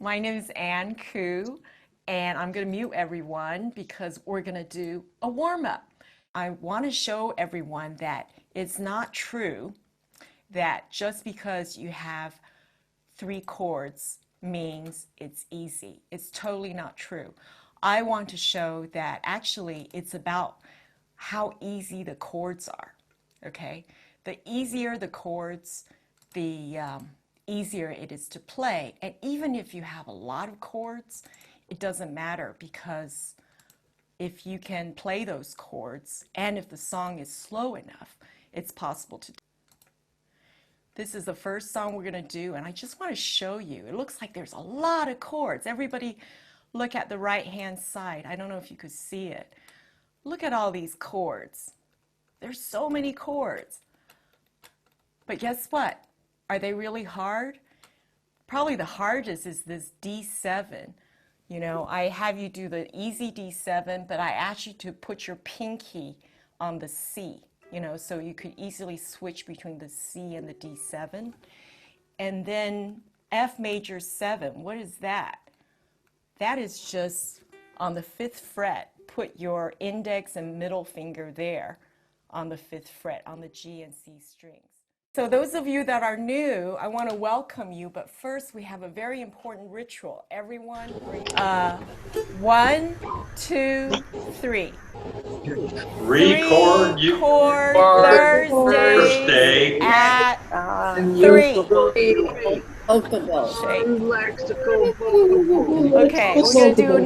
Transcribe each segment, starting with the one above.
My name is Ann Koo, and I'm going to mute everyone because we're going to do a warm-up. I want to show everyone that it's not true that just because you have 3 chords means it's easy. It's totally not true. I want to show that actually it's about how easy the chords are, okay? The easier the chords, the easier it is to play. And even if you have a lot of chords, it doesn't matter, because if you can play those chords and if the song is slow enough, it's possible to do. This is the first song we're going to do, and I just want to show you. It looks like there's a lot of chords. Everybody look at the right-hand side. I don't know if you could see it. Look at all these chords. There's so many chords. But guess what? Are they really hard? Probably the hardest is this D7. You know, I have you do the easy D7, but I ask you to put your pinky on the C, you know, so you could easily switch between the C and the D7. And then F major 7, what is that? That is just on the 5th fret. Put your index and middle finger there on the 5th fret on the G and C strings. So those of you that are new, I want to welcome you, but first we have a very important ritual. Everyone, 1, 2, 3. Record you Chord Thursday at 3. Vocables. Non-Lexical. Okay, we're going to do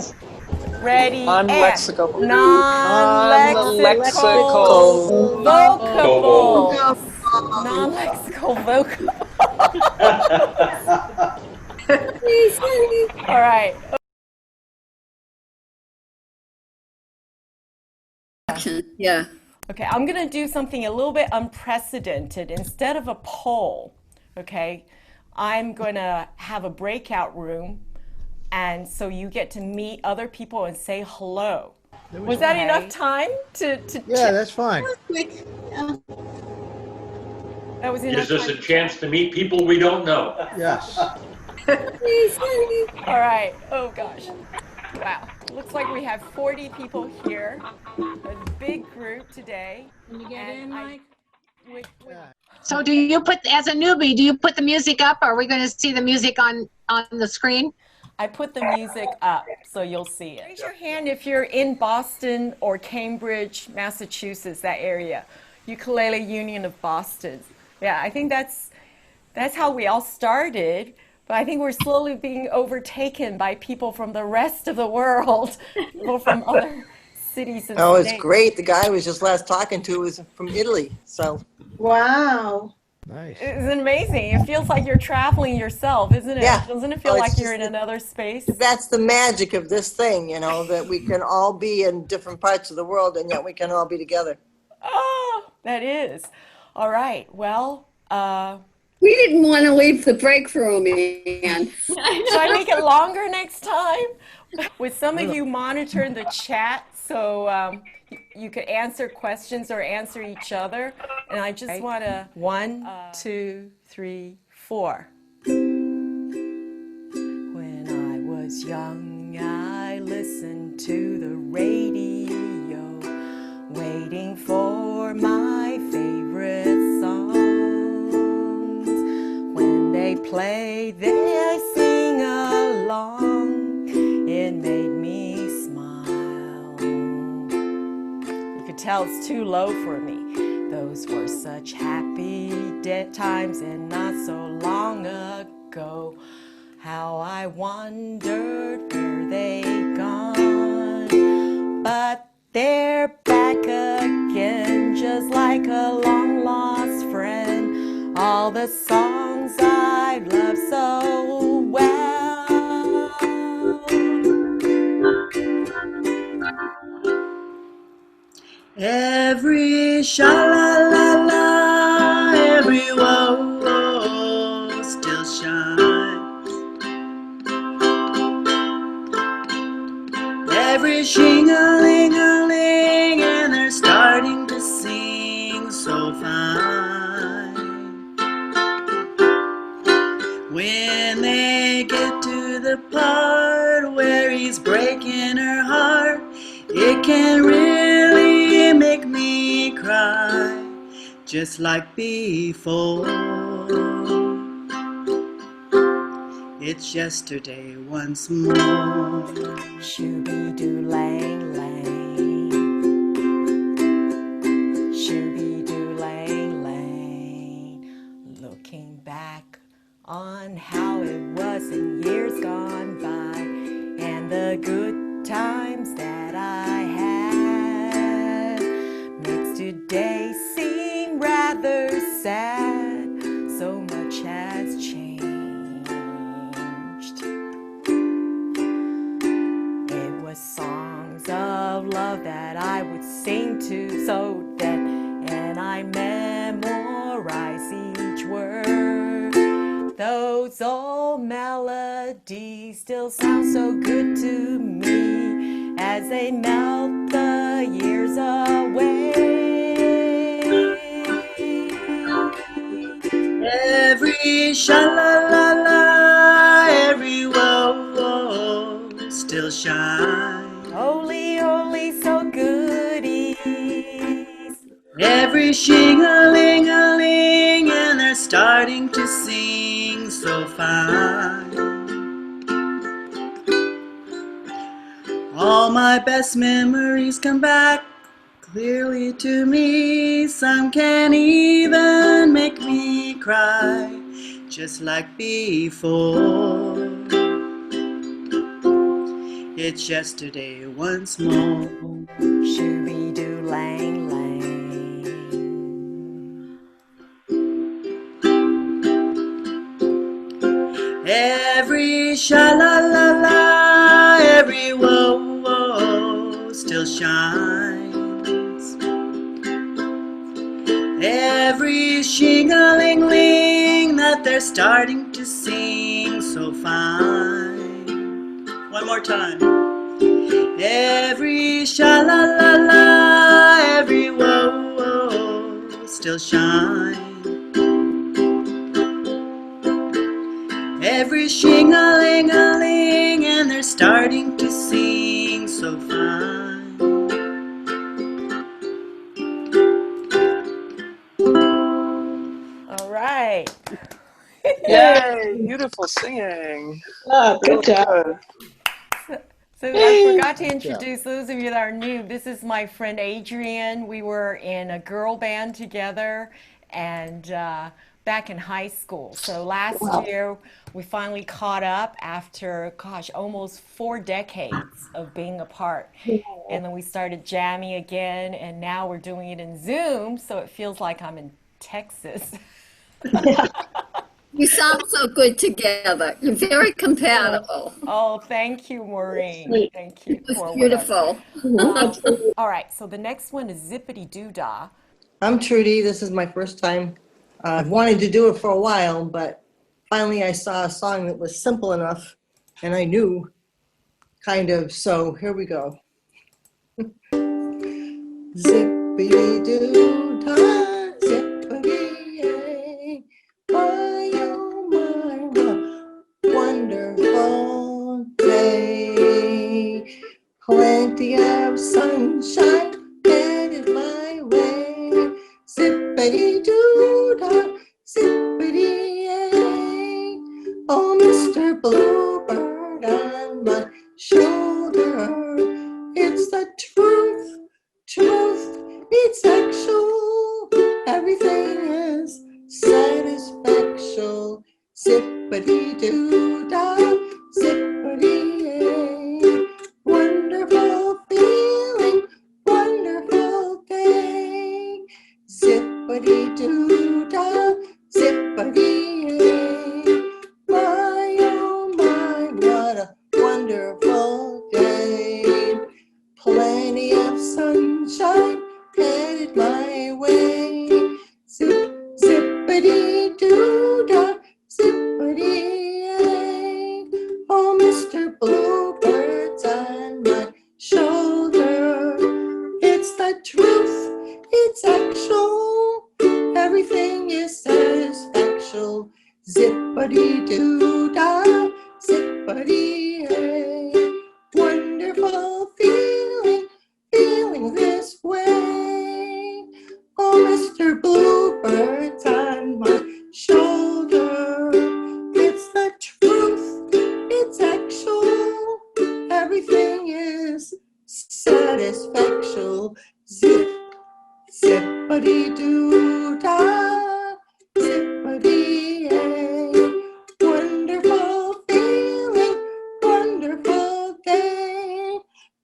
ready Non-Lexical. and non-lexical vocables. Non-lexical vocables. All right. Yeah. Okay, I'm going to do something a little bit unprecedented. Instead of a poll, okay, I'm going to have a breakout room, and so you get to meet other people and say hello. Was that enough time to Yeah, that's fine. Quick. That was enough gives us time a chance to meet people we don't know. Yes. All right. Oh, gosh. Wow. Looks like we have 40 people here. A big group today. Can you get in, Mike? So do you put, as a newbie, do you put the music up, or are we going to see the music on the screen? I put the music up so you'll see it. Raise your hand if you're in Boston or Cambridge, Massachusetts, that area. Ukulele Union of Boston. Yeah, I think that's how we all started, but I think we're slowly being overtaken by people from the rest of the world, people from other cities and Oh, states. it's great. The guy I was just last talking to was from Italy, so. Wow. Nice. It's amazing. It feels like you're traveling yourself, isn't it? Yeah. Doesn't it feel Oh, like it's you're in just- another space? That's the magic of this thing, you know, that we can all be in different parts of the world and yet we can all be together. Oh, that is. All right. Well, We didn't want to leave the break room, Ann. should I make it longer next time? With some of you monitoring the chat, so you could answer questions or answer each other. And I just want to 1, 2, 3, 4. When I was young, I listened to the radio, waiting for my favorite songs. When they play, they sing along. It made me smile. You could tell it's too low for me. Those were such happy times and not so long ago. How I wondered where they gone. But they're back again, just like a long-lost friend. All the songs I've loved so well. Every sha-la-la-la, every woe still shines. Every shing-a-ling-a-ling, and they're starting to sing so fine. When they get to the memories break in her heart. It can really make me cry, just like before. It's yesterday once more. Shooby-doo-lang-lang, shooby-doo-lang-lang, looking back on how it was in years gone by, and the good times that I had makes today seem rather sad. So much has changed. It was songs of love that I would sing to, so that, and I memorize each word. Those old melodies still sound so good to me as they melt the years away. Every sha-la-la-la, every whoa-whoa still shines. Holy, holy, so goodies. Every shing-a-ling-a-ling, and they're starting to sing so fine. All my best memories come back clearly to me. Some can even make me cry, just like before. It's yesterday once more. Shooby-doo-lang-lang. Every sha-la-la-la, every whoa-whoa still shines. Every shing-a-ling-ling that they're starting to sing so fine. One more time. Every sha-la-la-la, every whoa-whoa still shines. Every shing-a-ling-a-ling, and they're starting to sing so fine. All right. Yay! Beautiful singing. Oh, good job. Good. So I forgot to introduce those of you that are new. This is my friend Adrienne. We were in a girl band together and back in high school. So last year we finally caught up after, gosh, almost 4 decades of being apart. And then we started jamming again, and now we're doing it in Zoom, so it feels like I'm in Texas. You sound so good together. You're very compatible. Oh, thank you, Maureen. Sweet. Thank you. It was for whatever. beautiful. All right, so the next one is Zippity Doo Dah. I'm Trudy. This is my first time. I've wanted to do it for a while, but finally I saw a song that was simple enough, and I knew, kind of. So here we go. Zippity-doo-dah, zippity-yay. My, oh my, what a wonderful day. Plenty of sunshine headed my way. Zippity-doo-dah, zippity-yay. Oh, Mr. Bluebird on my shoulder. It's the truth, it's actual. Everything is satisfaction. Zippity-doo-dah, zippity-yay. Wonderful feeling, wonderful day. Zippity-doo-dah, zippity-yay. My, oh my, what a wonderful day. Plenty of sunshine headed my way. Zippity-doo-dah, zippity-yay. Oh, Mr. Bluebird's on my shoulder. It's the truth, it's actual. Everything is satisfaction. Zippity-doo-dah, zippity-yay. satisfaction. Zip, zippity-doo-dah, zippity-yay. Wonderful feeling, wonderful day.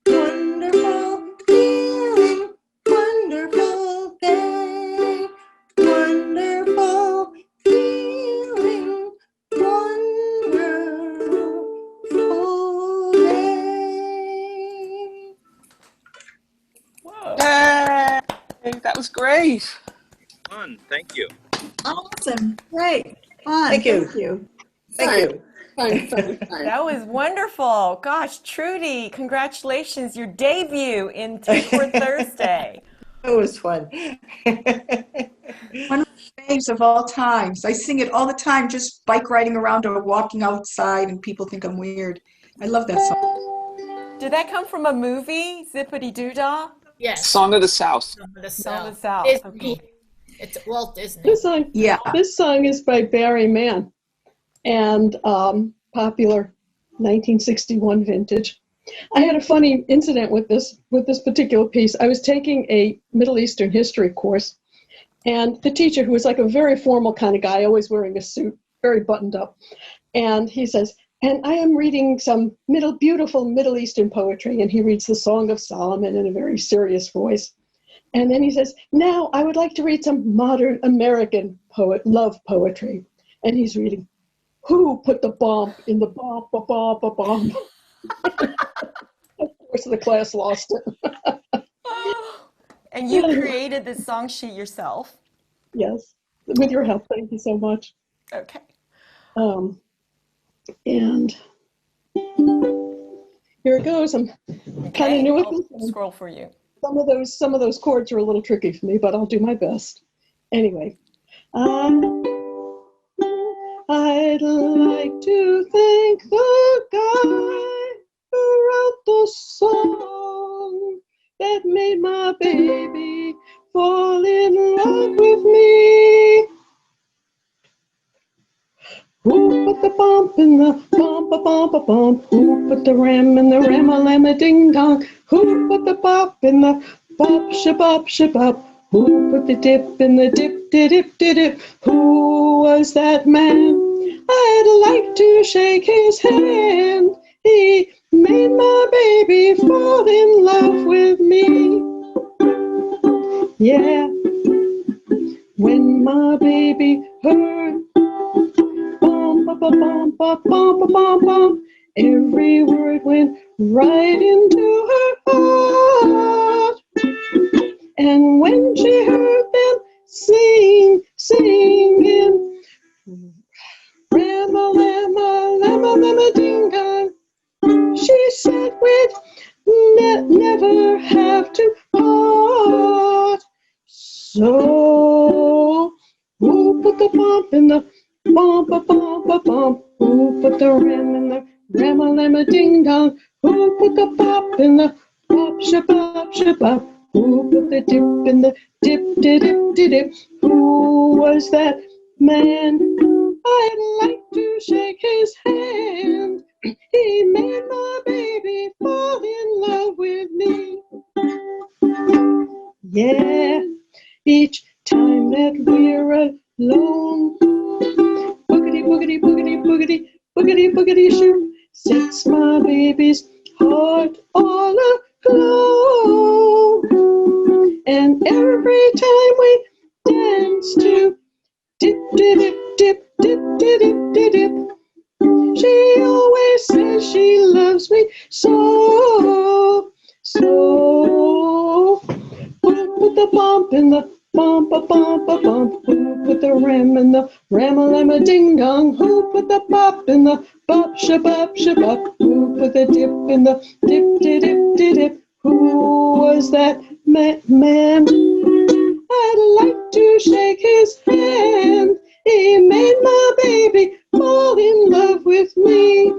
Wonderful feeling, wonderful day. Wonderful feeling, wonderful day. Whoa. Yay! That was great. Fun. Thank you. Awesome. Great. Fun. Thank you. Thank you. Thank you. Fun. That was wonderful. Gosh, Trudy, congratulations, your debut in Chord Thursday. It was fun. One of the faves of all times. I sing it all the time, just bike riding around or walking outside, and people think I'm weird. I love that song. Did that come from a movie, Zippity Doo Dah? Yes. Song of the South. Song of the Song of the South. South. Disney. Okay. It's Walt Disney. Yeah. This song is by Barry Mann and popular 1961 vintage. I had a funny incident with this particular piece. I was taking a Middle Eastern history course, and the teacher, who was like a very formal kind of guy, always wearing a suit, very buttoned up, and he says, and I am reading some beautiful Middle Eastern poetry, and he reads the Song of Solomon in a very serious voice. And then he says, now I would like to read some modern American love poetry. And he's reading, Who Put the Bomp in the Bop A Bomp? Of course, the class lost it. And you created this song sheet yourself. Yes, with your help. Thank you so much. Okay. And here it goes. I'm kind of new at this. I'll scroll for you. Some of those chords are a little tricky for me, but I'll do my best. Anyway, I'd like to thank the guy who wrote the song that made my baby fall in love with me. Who put the bump in the bump a bump a bump? Who put the ram in the ram a lam a ding dong? Who put the bop in the bop shabop shabop? Who put the dip in the dip dip dip? Who was that man? I'd like to shake his hand. He made my baby fall in love with me. Yeah, when my baby heard bum ba ba bum ba bum ba bum bum, every word went right into her heart. And when she heard them singing, Rama lama lama lama ding dong, she said we'd never have to part. So who put the bump in the bump a bump a bump? Who put the ram in the ram a lam a ding dong? Who put the bop in the bop shabop shabop? Who put the dip in the dip dip dip? Who was that man? I'd like to shake his hand. He made my baby fall in love with me. Yeah, each time that we're alone, boogity boogity boogity boogity boogity boogity shoot sets my baby's heart all aglow. And every time we dance to dip dip dip dip dip dip dip, she always says she loves me so. So who put the bump in the bump a bump a bump? Who put the ram in the ram a lam a ding dong? Who put the bop in the bop shabop shabop? Who put the dip in the dip dip dip dip? Who was that man? I'd like to shake his hand. He made my baby fall in love with me.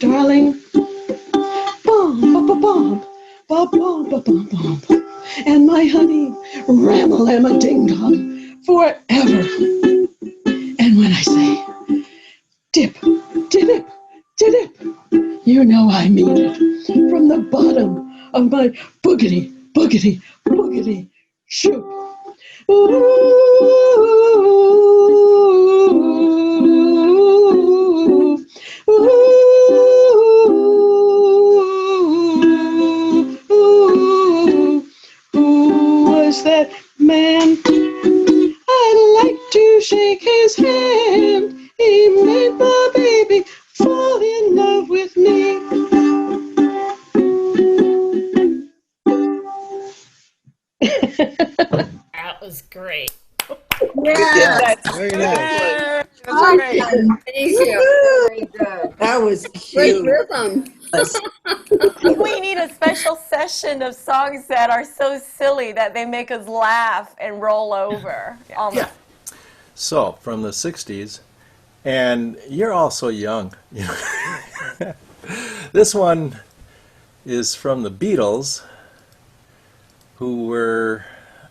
Darling, bum ba bum ba bum ba bum bum, and my honey, ram a lam a ding dong, forever. And when I say dip, dip, dip, you know I mean it. From the bottom of my boogity, boogity, boogity shoot. Ooh, ooh, ooh, who was that man? I'd like to shake his hand. He made my baby fall in love with me. That was great. Yeah. That's Very good. nice. That's great. Awesome. Thank you. Very good. That was Great cute. rhythm. I think we need a special session of songs that are so silly that they make us laugh and roll over. Yeah. So, from the 60s, and you're all so young. You know. This one is from the Beatles, who were,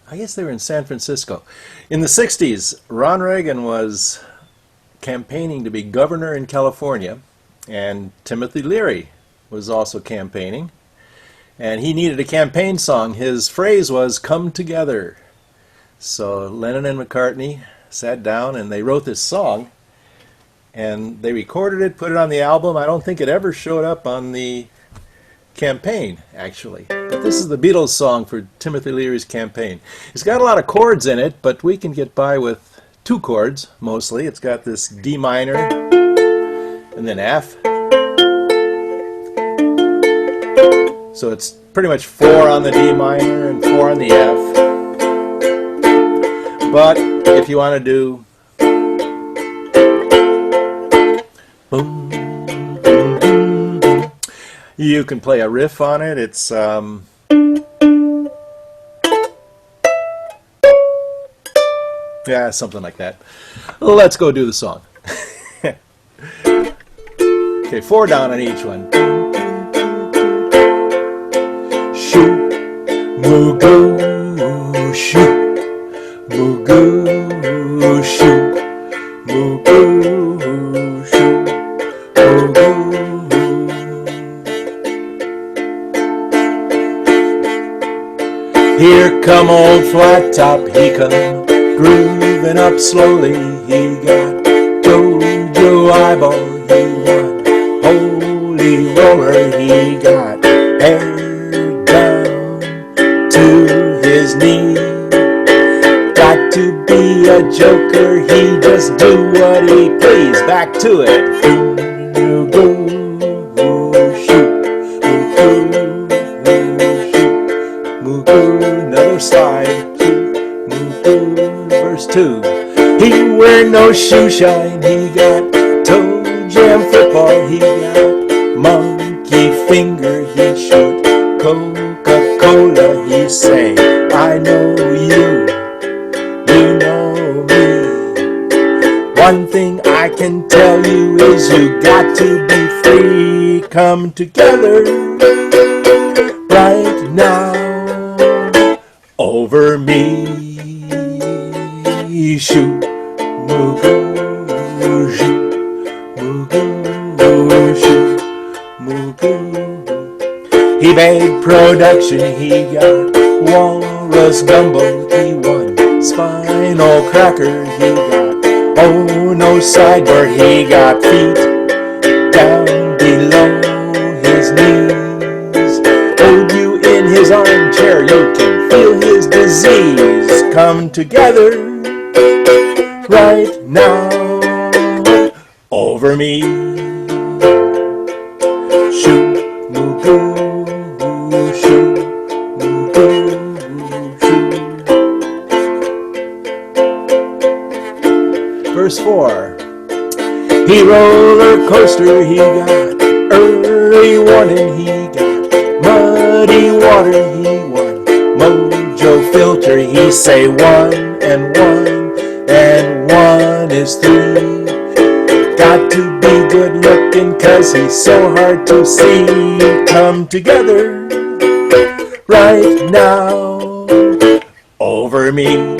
I guess they were in San Francisco. In the 60s, Ron Reagan was campaigning to be governor in California, and Timothy Leary was also campaigning, and he needed a campaign song. His phrase was, "Come together." So Lennon and McCartney sat down and they wrote this song, and they recorded it, put it on the album. I don't think it ever showed up on the campaign, actually. But this is the Beatles song for Timothy Leary's campaign. It's got a lot of chords in it, but we can get by with 2 chords, mostly. It's got this D minor, and then F. So it's pretty much 4 on the D minor and 4 on the F. But if you want to do boom, boom, boom, boom, you can play a riff on it. It's yeah, something like that. Let's go do the song. Okay, 4 down on each one. Shoot, moo go, shoot, moo go, shoot, moo go, shoot, moo go. Here come old flat top, he come grooving up slowly. He got Jojo eyeball, he won holy roller. He got hair down to his knee. Got to be a joker, he just do what he please. Back to it. You go, shoot, shoot, another side, verse 2. He wear no shoe shine, he got toe jam football, he got monkey finger, he shoot Coca-Cola, he say, I know you, you know me. One thing I can tell you is you got to be free. Come together right now over me. Shoot, moo-goo, shoot, moo-goo, shoot, moo-goo. He made production, he got walrus gumbo, he won spinal cracker, he got oh no sideburn, he got feet down below his knees. Hold you in his armchair, you can feel his disease. Come together right now over me. Shoot, moo-goo, shoot, moo-goo, shoot. Verse 4. He roller coaster, he got early warning, he got muddy water, he won mojo filter, he say 1 and 1 is 3. Got to be good looking, cause he's so hard to see. Come together right now over me.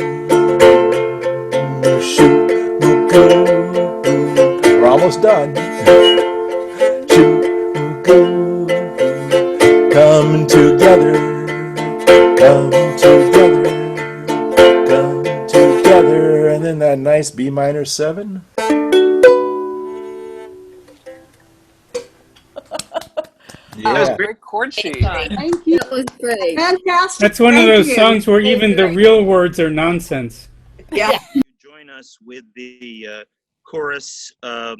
We're almost done. Coming together, come together, come together, and then that nice B minor 7. That was a Yeah. great chord sheet. Thank you. That was great. Fantastic. That's one of Thank those you. songs where even the real words are nonsense. Yeah. Join us with the chorus and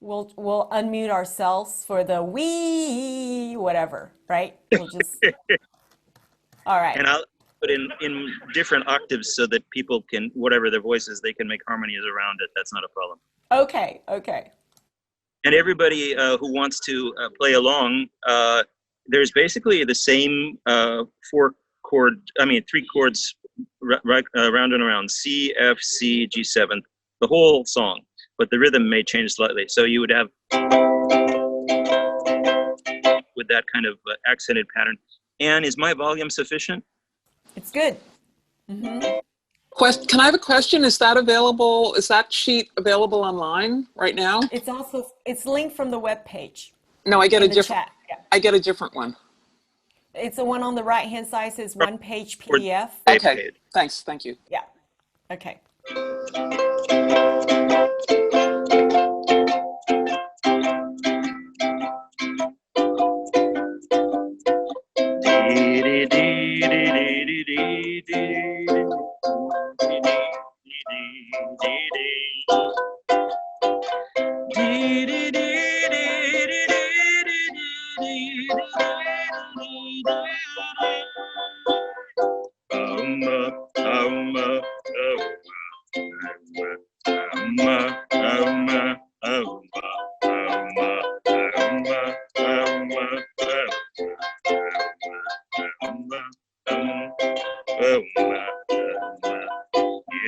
We'll unmute ourselves for the wee whatever, right? We'll just all right. and I'll put in different octaves so that people can, whatever their voices, they can make harmonies around it. That's not a problem. Okay, okay. And everybody who wants to play along, there's basically the same three chords round and around: C, F, C, G7, the whole song, but the rhythm may change slightly. So you would have with that kind of accented pattern. Anne, is my volume sufficient? It's good. Can I have a question? Is that available? Is that sheet available online right now? It's linked from the web page. No, I get a different. Chat. Yeah. I get a different one. It's the one on the right hand side, says one page PDF. Okay. Thanks. Thank you. Yeah. Okay.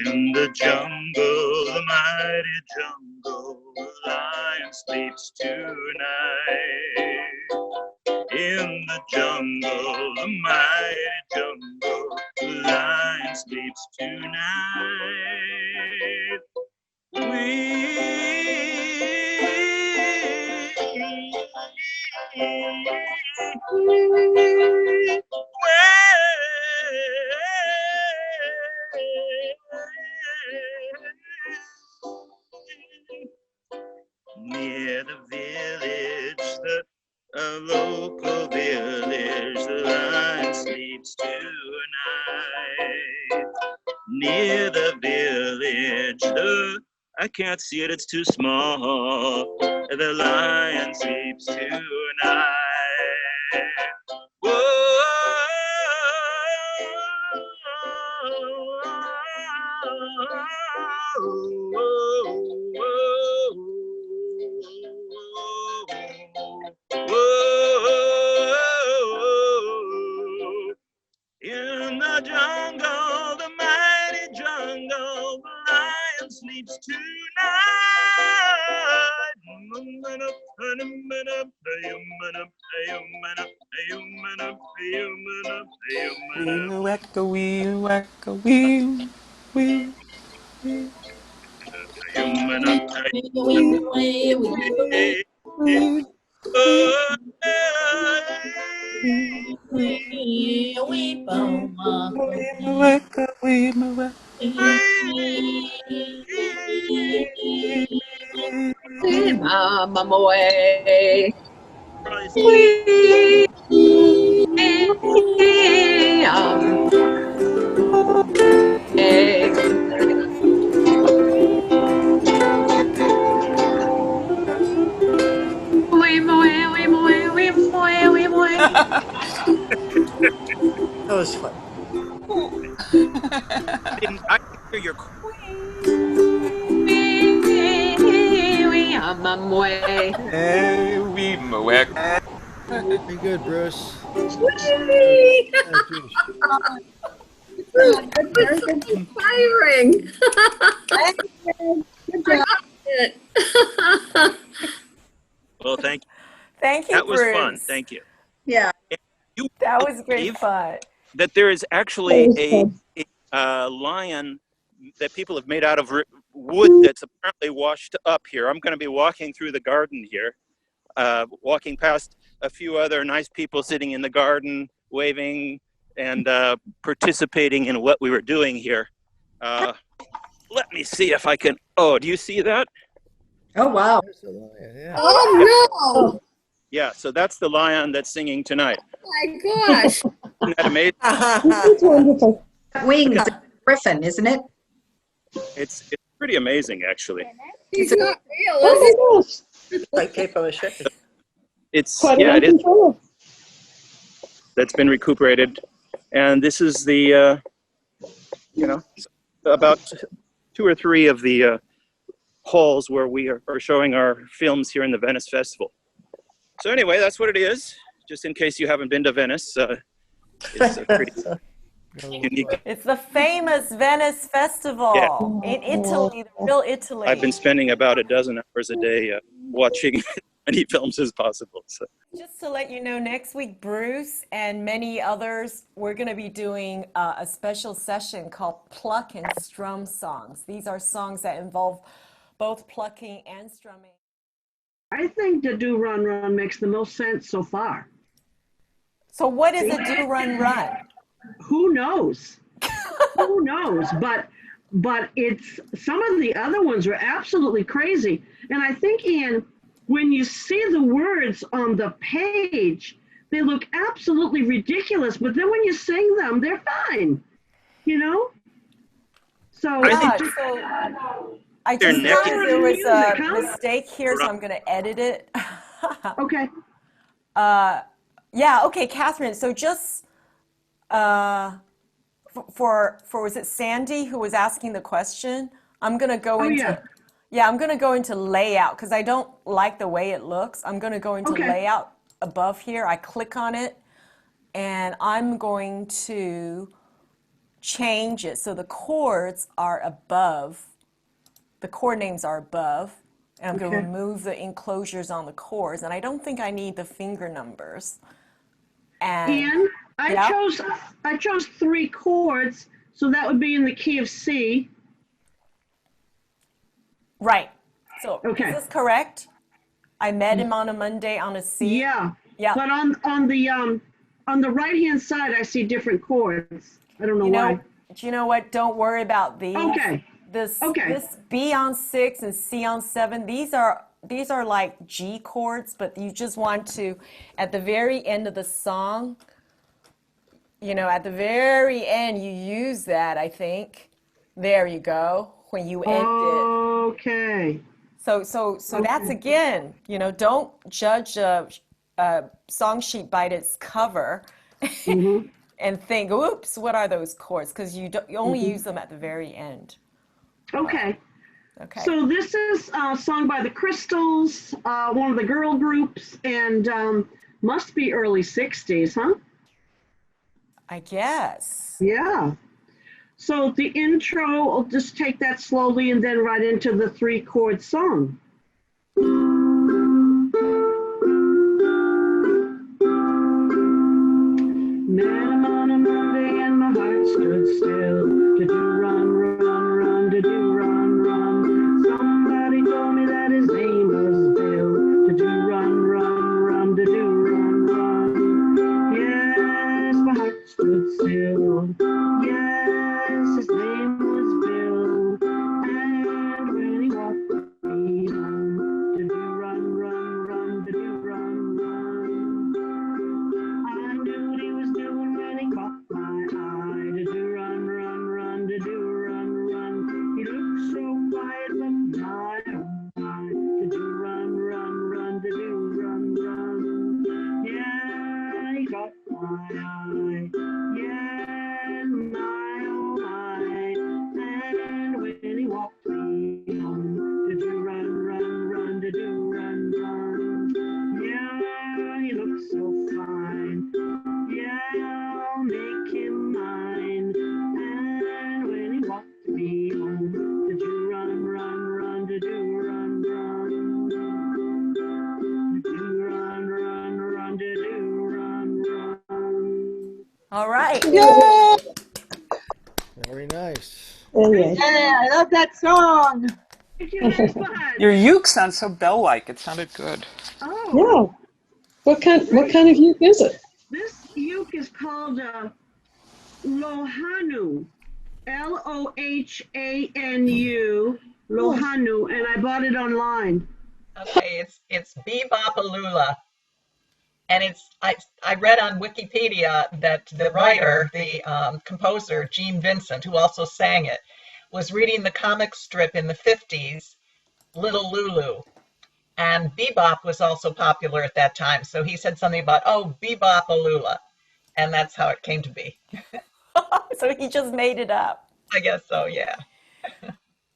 In the jungle, the mighty jungle, the lion sleeps tonight. In the jungle, the mighty jungle, the lion sleeps tonight. Near the village, the local village, the lion sleeps tonight. Near the village, I can't see it, it's too small. The lion sleeps tonight. In the jungle, the mighty jungle, the lion sleeps tonight. Wee-wacka, wee-wacka, wee, wee, wee, wee, wee-wacka, wee-wacka. Mama moe. That was fun. I didn't hear your Very good, Bruce. That's inspiring. Good job. Well, thank you. Thank you, That was Bruce. fun. Thank you. Yeah. That was great fun. That there is actually a lion that people have made out of wood that's apparently washed up here. I'm going to be walking through the garden here, walking past a few other nice people sitting in the garden, waving and participating in what we were doing here. Let me see if I can. Oh, do you see that? Oh, wow. Yeah. Oh, no. Yeah, so that's the lion that's singing tonight. My gosh. Isn't that amazing? It's wonderful. Wings, griffin, isn't it? It's pretty amazing, actually. He's not real, is Oh it? my gosh. Like paper mache. It's Quite yeah, it is. uncontrollable. That's been recuperated, and this is the about 2 or 3 of the halls where we are showing our films here in the Venice Festival. So anyway, that's what it is. Just in case you haven't been to Venice, it's a pretty unique. It's the famous Venice Festival in Italy, the real Italy. I've been spending about a dozen hours a day watching as many films as possible. So. Just to let you know, next week, Bruce and many others, we're going to be doing a special session called Pluck and Strum Songs. These are songs that involve both plucking and strumming. I think the Do Run Run makes the most sense so far. So what is a Do Run Run? Who knows? Who knows? But it's some of the other ones are absolutely crazy. And I think, Ian, when you see the words on the page, they look absolutely ridiculous. But then when you sing them, they're fine. You know? So I just noticed there was a mistake here, so I'm going to edit it. Okay. Yeah, okay, Kathryn, so just for was it Sandy who was asking the question? I'm going to go into I'm going to go into layout because I don't like the way it looks. I'm going to go into layout above here. I click on it and I'm going to change it so the chords are above. The chord names are above, and I'm going to remove the enclosures on the chords, and I don't think I need the finger numbers. And Ian, I chose 3 chords, so that would be in the key of C. Right. So is this correct? I met him on a Monday on a C. Yeah. Yeah. But on the right-hand side, I see different chords. I don't know why. Do you know what? Don't worry about these. Okay. This B on 6 and C on 7, these are like G chords, but you just want to, at the very end of the song, at the very end, you use that, I think. There you go, when you end it. Okay. So that's, again, don't judge a song sheet by its cover and think, oops, what are those chords? Because you only use them at the very end. Okay. So this is a song by the Crystals, one of the girl groups, and must be early 60s, huh? I guess. Yeah. So the intro, I'll just take that slowly and then right into the 3-chord song. Met him on a Monday and my heart stood still. To do run, run, run, to do run, run. Somebody told me that his name was Bill. To do run, run, run, to do run, run. Yes, my heart stood still. Yes, his name was Bill. And when he walked me home, to do run, run, run, to do run, run. I knew what he was doing when he caught my eye. To do run, run, run, to do run, run. He looked so quiet, but my oh my. To do run, run, run, to do run, run. Yeah, he caught my eye. Yeah, my oh my. And when he walked me home, to do run, run, run, to do run, run. Yeah, he looked so fine. Yeah, I'll make him mine. And when he walked me home, to do run, run, run, to do run, run. To do run, run, run, to do run, run. All right. Very nice. Anyway. Yeah, I love that song. Did you have fun? Your uke sounds so bell-like. It sounded good. Oh, Yeah. What kind of uke is it? this uke is called Lohanu. Lohanu. Lohanu, and I bought it online. Okay, it's Bop A Lula. And I read on Wikipedia that the writer, the composer, Gene Vincent, who also sang it, was reading the comic strip in the 50s, Little Lulu. And bebop was also popular at that time. So he said something about, oh, Bop A Lula. And that's how it came to be. So he just made it up. I guess so, yeah.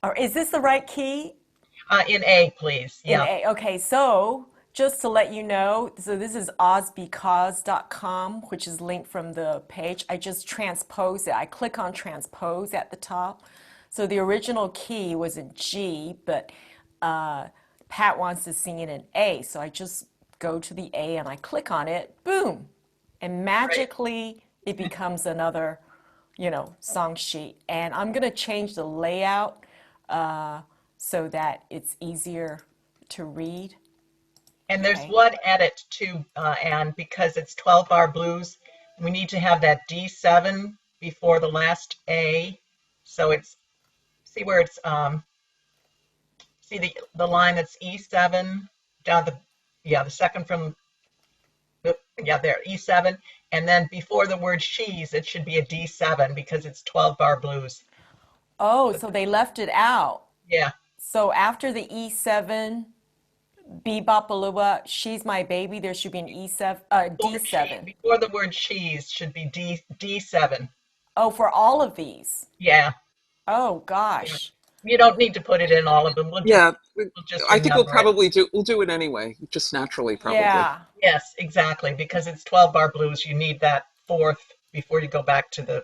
Or is this the right key? In A, please. In Yeah. A. Okay, so just to let you know, so this is ozbecause.com, which is linked from the page. I just transpose it. I click on transpose at the top. So the original key was in G, but Pat wants to sing it in A. So I just go to the A and I click on it, boom. And magically it becomes another, song sheet. And I'm going to change the layout so that it's easier to read. And there's one edit too, Anne, because it's 12-bar blues. We need to have that D7 before the last A. So it's, see where it's, see the line that's E7 down the second from, there, E7. And then before the word she's, it should be a D7 because it's 12-bar blues. Oh, so they left it out. Yeah. So after the E7, Bop A Lula, She's My Baby, there should be an D7. Before the word she's should be D7. Oh, for all of these? Yeah. Oh, gosh. You don't need to put it in all of them. We'll just I think we'll remember it. we'll do it anyway, just naturally, probably. Yeah. Yes, exactly, because it's 12-bar blues. You need that fourth before you go back to the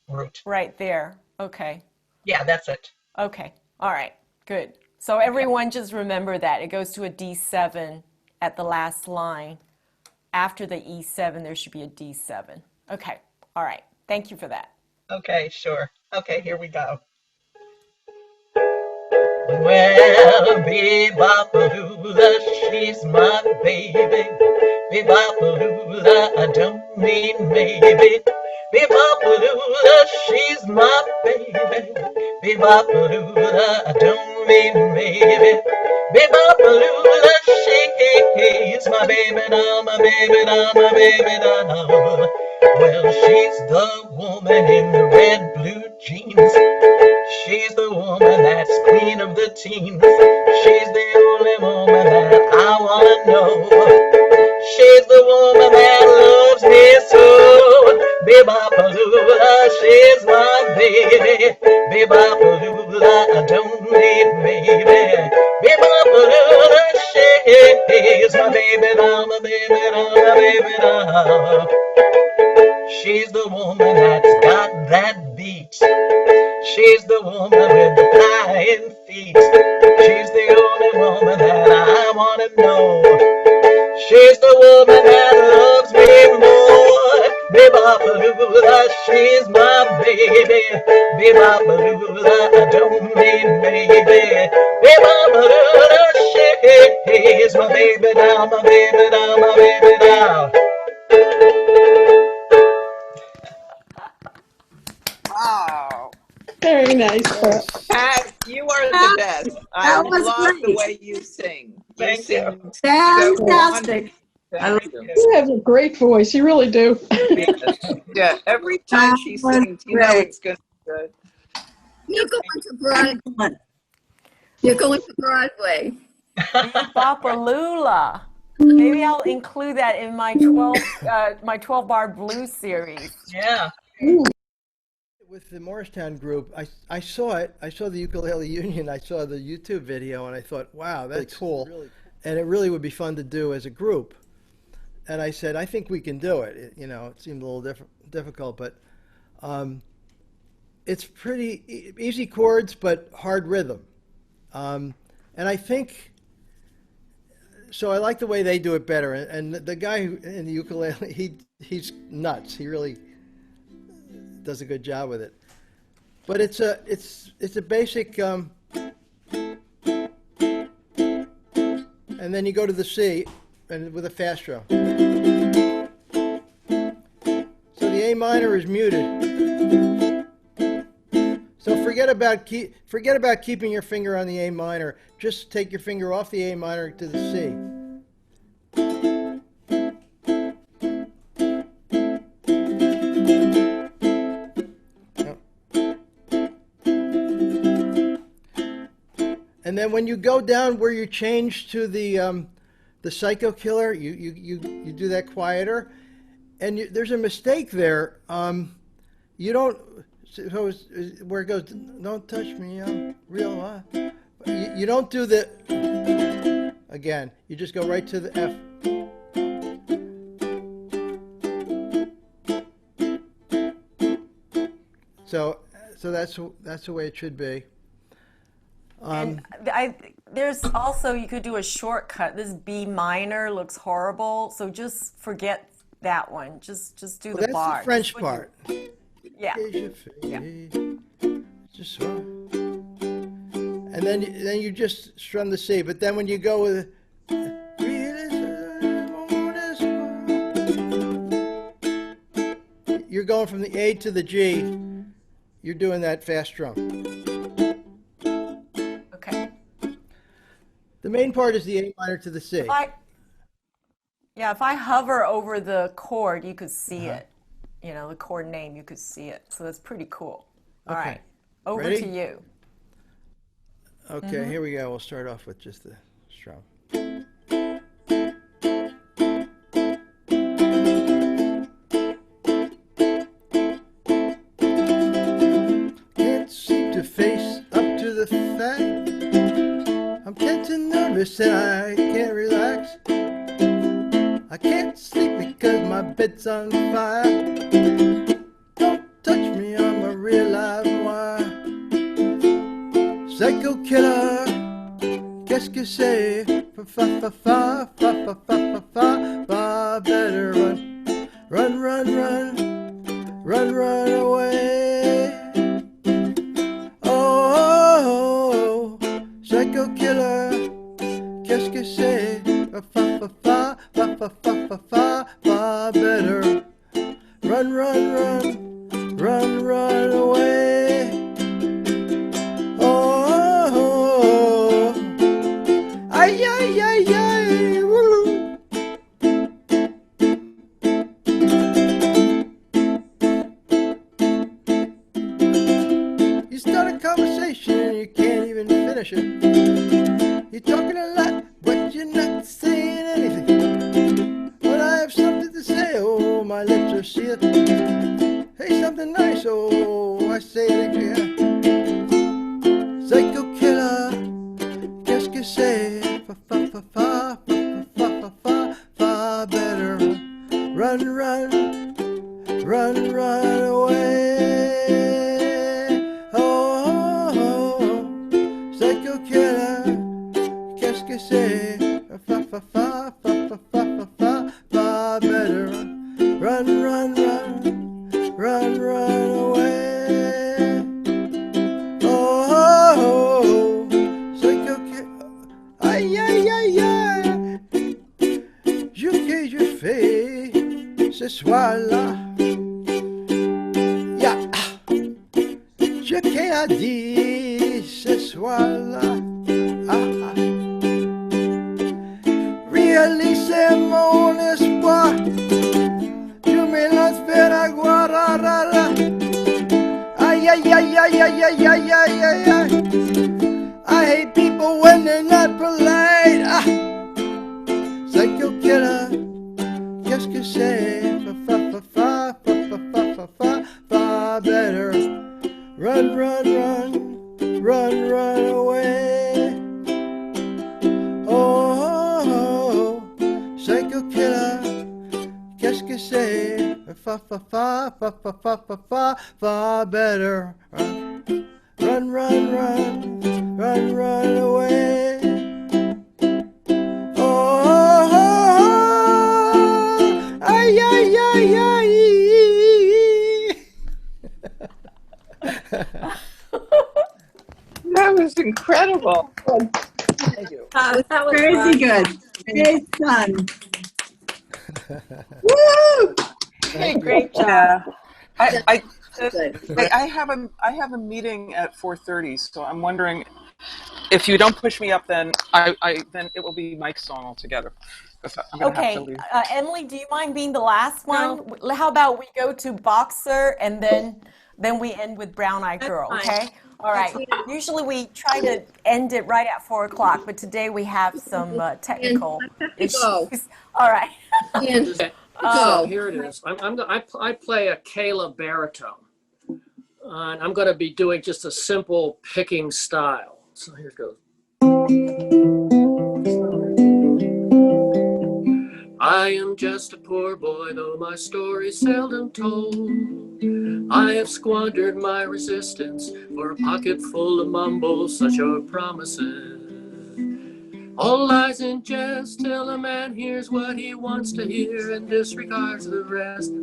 root. Right there. Okay. Yeah, that's it. Okay. All right. Good. So everyone just remember that. It goes to a D7 at the last line. After the E7, there should be a D7. Okay. All right. Thank you for that. Okay, sure. Okay, here we go. Well, Bop A Lula, she's my baby. Bop A Lula, I don't mean maybe. Bop A Lula, she's my baby. Bop A Lula, I don't mean maybe. Bop A Lula, she's my baby doll, my baby doll, my baby doll. Well, she's the woman in the red blue jeans. She's the woman that's queen of the teens. She's the only woman that I wanna know. She's the woman that loves me so. Bop A Lula, she's my baby. Bop A Lula, I don't need maybe. Bop A Lula, she's my baby doll, my baby doll, my baby doll. She's the woman that's got that beat. She's the woman with the flying feet. She's the only woman that I want to know. She's the woman that loves me more. Bop A Lula, she's my baby. Bop A Lula, I don't mean maybe. Bop A Lula, she's my baby doll, my baby doll, my baby doll. Wow. Very nice. Pat, you are the best. I That was love the great. way you sing. Thank sing you. Fantastic. Thank you. You have a great voice. You really do. Yeah, every time she sings, you know it's going to be good. You're going to Broadway. You're going to Broadway. Bop A Lula. Maybe I'll include that in my 12-bar blues series. Yeah. With the Morristown group, I saw it. I saw the Ukulele Union. I saw the YouTube video, and I thought, wow, that's cool. And it really would be fun to do as a group. And I said, I think we can do it. It seemed a little difficult, but it's pretty easy chords, but hard rhythm. And I think, so I like the way they do it better. And the guy in the ukulele, he's nuts. He really does a good job with it. but it's a basic, and then you go to the C, and with a fast drum. So the A minor is muted. So forget about keeping your finger on the A minor. Just take your finger off the A minor to the C. And then when you go down where you change to the Psycho Killer, you do that quieter, and there's a mistake there. You don't. So where it goes, don't touch me, I'm real. You don't do the again. You just go right to the F. So that's the way it should be. And there's also, you could do a shortcut. This B minor looks horrible, so just forget that one. Just do the bar. That's the French part. Yeah. Just and then you just strum the C. But then when you go with you're going from the A to the G. You're doing that fast drum. Okay. The main part is the A minor to the C. If I hover over the chord, you could see it. You know, the chord name, you could see it. So that's pretty cool. All right. Over Ready? to you. Okay, here we go. We'll start off with just the strum. Can't seem to face up to the fact I'm tense and nervous and I can't relax. I can't sleep because my bed's on fire. Don't touch me, I'm a real live wire. Psycho killer, qu'est-ce que c'est? Fa fa fa fa fa fa fa fa fa. Better run, run, run, run, run, run away. Oh, psycho killer, qu'est-ce que c'est? Fa fa fa fa fa fa fa fa fa. Better run, run, run, run, run away. Ay, ay, ay, ay, woo. You start a conversation and you can't even finish it. You're talking a lot, but you're not saying anything. When I have something to say, oh, my lips are sealed. Hey, something nice, oh, I say it again. Psycho killer, qu'est-ce que c'est? Fa fa fa fa fa fa fa fa fa. Better run, run, run, run away. Oh, psycho killer, qu'est-ce que c'est? Fa fa fa fa fa fa fa fa fa. Better run, run, run, run, run away. Oh, psycho killer. Aïe, aïe, aïe, aïe. Je fais ce soir-là. Yeah. Je qu'ai dit ce soir-là. Ah, ah. Réaliser mon espoir. Je me lance vers la guarara. Aïe, aïe, aïe, aïe, aïe, aïe, aïe, aïe, aïe, aïe. I hate people when they're not polite. Ah. Psycho killer, qu'est-ce que c'est? Fa fa fa fa fa fa fa fa fa. Better run, run, run, run, run away. Oh, psycho killer, qu'est-ce que c'est? Fa fa fa fa fa fa fa fa fa. Better run, run, run, run, run away. Oh, ay, ay, ay, ay. That was incredible. Thank you. That was crazy fun. good. Great fun. Woo! Hey, great job. Yeah. I Good. I have a meeting at 4:30, so I'm wondering if you don't push me up, then then it will be Mike's song altogether. 'Cause I'm gonna have to Okay, leave. Emily, do you mind being the last one? How about we go to Boxer and then we end with Brown Eyed Girl, fine. okay? All right. Usually we try to end it right at 4 o'clock, but today we have some technical issues. All right. Go. Here it is. I play a Kayla baritone. And I'm going to be doing just a simple picking style. So here it goes. I am just a poor boy, though my story's seldom told. I have squandered my resistance for a pocket full of mumbles, such are promises. All lies and jest till a man hears what he wants to hear and disregards the rest.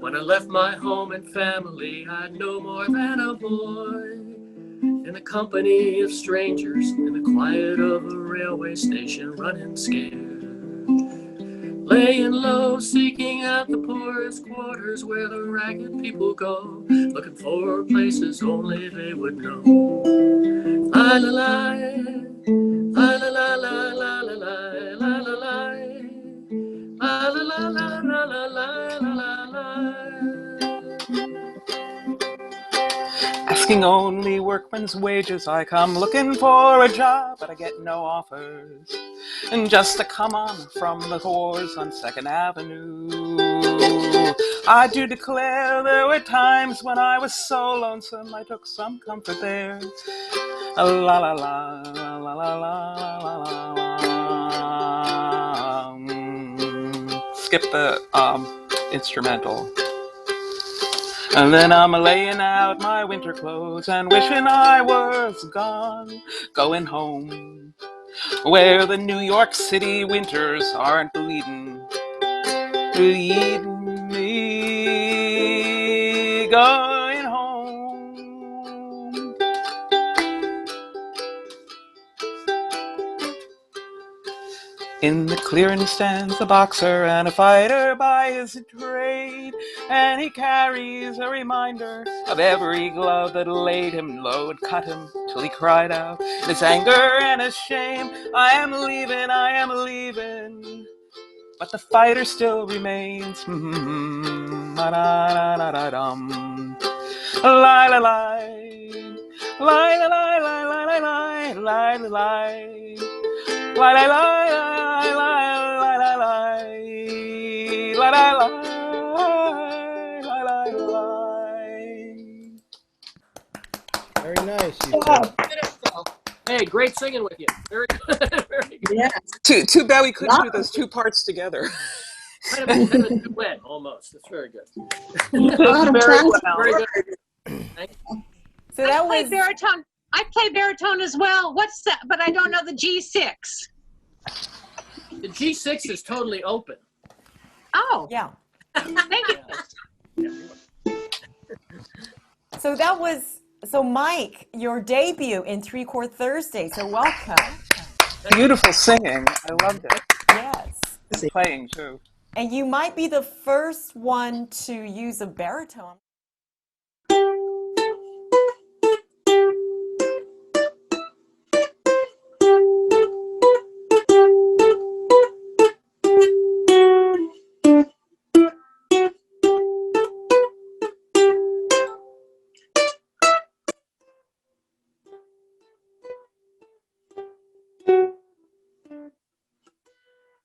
When I left my home and family, I'd no more than a boy. In the company of strangers, in the quiet of a railway station, running scared. Laying low, seeking out the poorest quarters where the ragged people go, looking for places only they would know. La la la, la la la la la la la la la la. La la la la la la la la la. Asking only workman's wages, I come looking for a job, but I get no offers. And just to come on from the wars on 2nd Avenue. I do declare there were times when I was so lonesome, I took some comfort there. La la la la la la la la la. Skip the instrumental. And then I'm laying out my winter clothes and wishing I was gone, going home, where the New York City winters aren't bleeding me, going home. In the clearing stands a boxer and a fighter by his trade, and he carries a reminder of every glove that laid him low and cut him till he cried out in his anger and his shame, I am leaving, but the fighter still remains. La-da-da-da-da-dum. Lie-la-lie, lie-la-lie, lie-la-lie, Very nice, you two. Beautiful. Hey, great singing with you. Very good. Very good. Yes. Too bad we couldn't do those two parts together. Kind of a duet, almost. That's very good. Very well. Very good. So that I play was baritone. I play baritone as well. What's that? But I don't know the G6. The G6 is totally open. Oh. Yeah. Thank you. So that was Mike, your debut in 3-Chord Thursday. So welcome. Beautiful singing. I loved it. Yes. Playing too. And you might be the first one to use a baritone.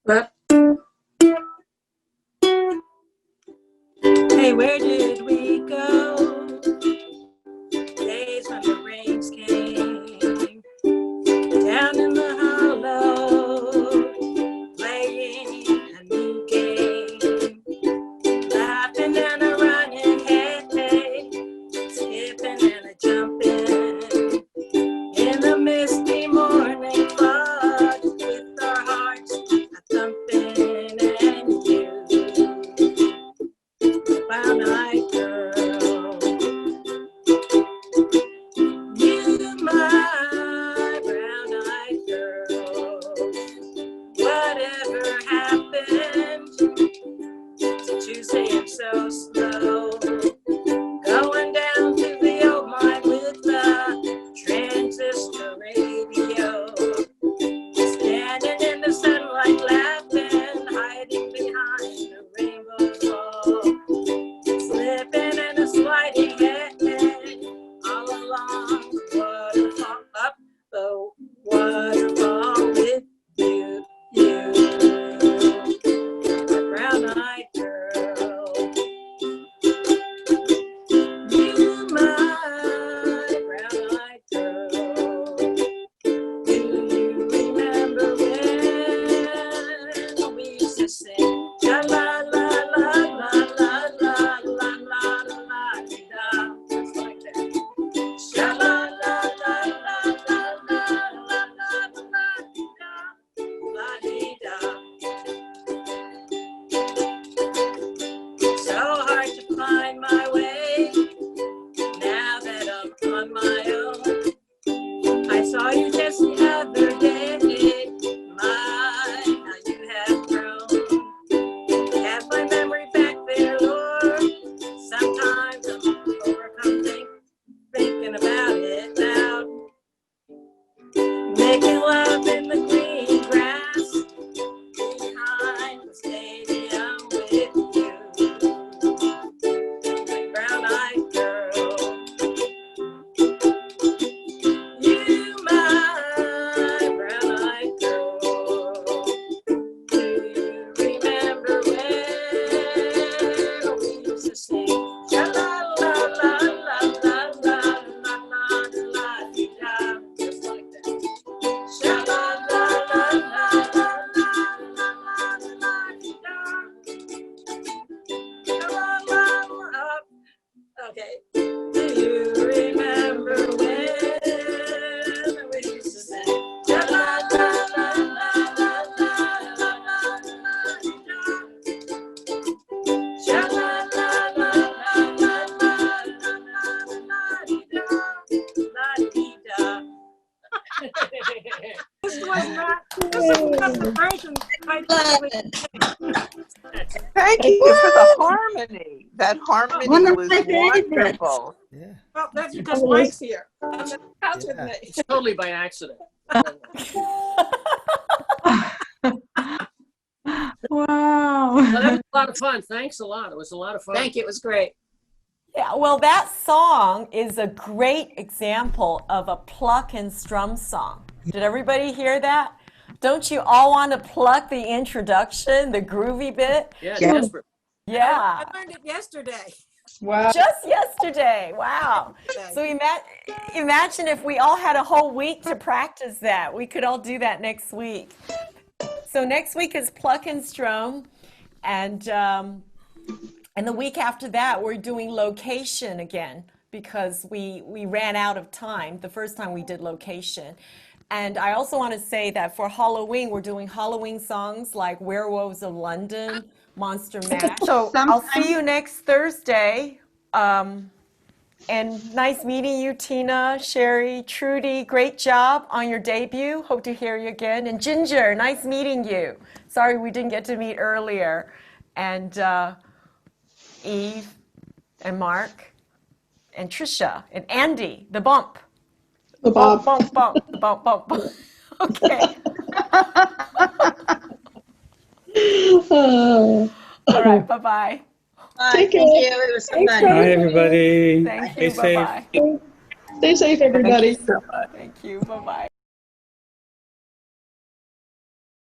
But hey, where did we go? Days when the rains came down in the hollow, playing a new game, laughing and a running, hey, skipping and a jumping in the misty morning fog. This was not the version I Thank you for the harmony. That harmony One of was my favorites. wonderful. Yeah. Well, that's because Mike's here. On the couch with me. It's totally by accident. Wow. Oh, Well, that was a lot of fun. Thanks a lot. It was a lot of fun. Thank you. It was great. Yeah, well, that song is a great example of a pluck and strum song. Did everybody hear that? Don't you all want to pluck the introduction, the groovy bit? Yeah, Yeah. desperate. Yeah. I learned it yesterday. Wow. Just yesterday. Wow. So imagine if we all had a whole week to practice that. We could all do that next week. So next week is pluck and strum, and the week after that we're doing location again because we ran out of time the first time we did location. And I also want to say that for Halloween we're doing Halloween songs like Werewolves of London, Monster Mash. So I'll see you next Thursday. And nice meeting you, Tina, Sherry, Trudy. Great job on your debut. Hope to hear you again. And Ginger, nice meeting you. Sorry we didn't get to meet earlier. And Eve and Mark and Trisha and Andi, the bump. The Bump, Bob. bump, bump, bump, bump. Okay. Uh, All right, bye-bye. Take care. Thank you. It was so Thanks, fun. Bye, everybody. everybody. Thank Stay you, safe. bye-bye. Stay safe, everybody. Thank you, bye-bye.